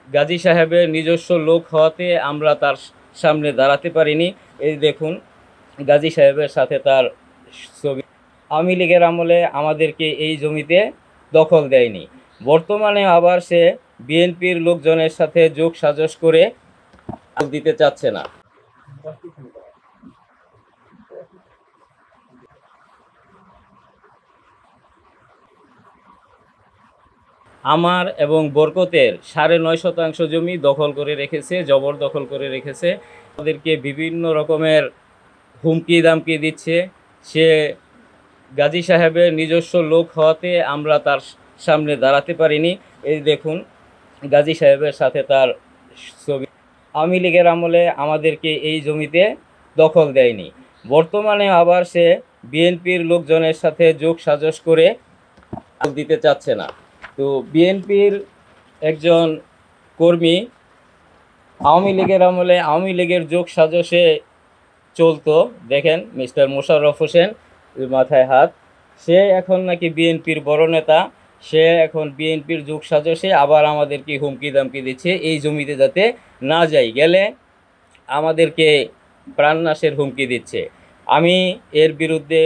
গাজী সাহেবের নিজস্ব লোক হওয়াতে আমরা তার সামনে দাঁড়াতে পারিনি। এই দেখুন গাজী সাহেবের সাথে তার ছবি। আওয়ামী লীগের আমলে আমাদেরকে এই জমিতে দখল দেয়নি, বর্তমানে আবার সে বিএনপির লোকজনের সাথে যোগ সাজস করে দিতে চাচ্ছে না। আমার এবং বরকতের 9.5% জমি দখল করে রেখেছে, জবরদখল করে রেখেছে। তাদেরকে বিভিন্ন রকমের হুমকি দামকি দিচ্ছে। সে গাজী সাহেবের নিজস্ব লোক হওয়াতে আমরা তার সামনে দাঁড়াতে পারিনি। এই দেখুন গাজী সাহেবের সাথে তার ছবি। আওয়ামী লীগের আমলে আমাদেরকে এই জমিতে দখল দেয়নি, বর্তমানে আবার সে বিএনপির লোকজনের সাথে যোগ সাজস করে দিতে চাচ্ছে না। তো বিএনপির একজন কর্মী আওয়ামী লীগের আমলে আওয়ামী লীগের যোগ সাজসে চলতো, দেখেন মিস্টার মোশাররফ হোসেন, মাথায় হাত। সে এখন নাকি বিএনপির বড় নেতা, সে এখন বিএনপির যোগ সাজসে আবার আমাদেরকে হুমকি দামকি দিচ্ছে এই জমিতে যাতে না যাই, গেলে আমাদেরকে প্রাণনাশের হুমকি দিচ্ছে। আমি এর বিরুদ্ধে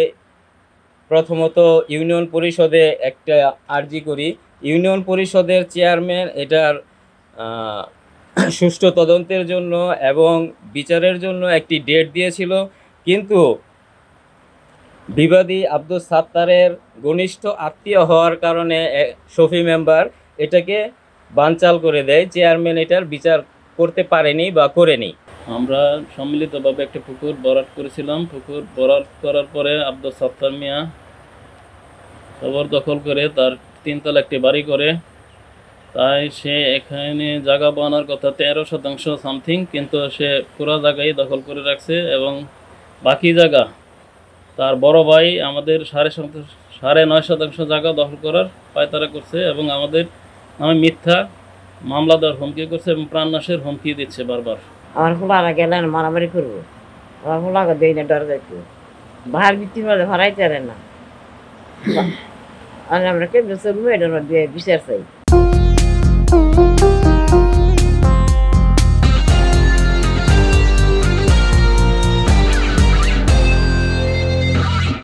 প্রথমত ইউনিয়ন পরিষদে একটা আর্জি করি। ইউনিয়ন পরিষদের চেয়ারম্যান এটার সুষ্ঠু তদন্তের জন্য এবং বিচারের জন্য একটি ডেট দিয়েছিল, কিন্তু বিবাদী আব্দুস সাত্তারের ঘনিষ্ঠ আত্মীয় হওয়ার কারণে শফি মেম্বার এটাকে বানচাল করে দেয়। চেয়ারম্যান এটার বিচার করতে পারেনি বা করেনি। আমরা সম্মিলিতভাবে একটা পুকুর ভরাট করেছিলাম। পুকুর ভরাট করার পরে আব্দুস সাত্তার মিয়া জবরদখল করে তার 3 তলা একটি বাড়ি করে। তাই সে এখানে জায়গা বানানোর কথা 13% সামথিং, কিন্তু সে পুরো জায়গায় দখল করে রাখছে এবং বাকি জায়গা তার বড় ভাই আমাদের 9.5% জায়গা দখল করার পায়তারা করছে এবং আমাদের নামে মিথ্যা মামলা দেওয়ার হুমকি করছে এবং প্রাণনাশের হুমকি দিচ্ছে বারবার। আমার ফুলারা গেলেন মারামারি করবো, আমার ফুলাকে দেই না, ডর যাইতো বাহার বৃত্তির মধ্যে ভাড়াইতে পারে না। আমরা কেমন চলবো এটা বিচার চাই।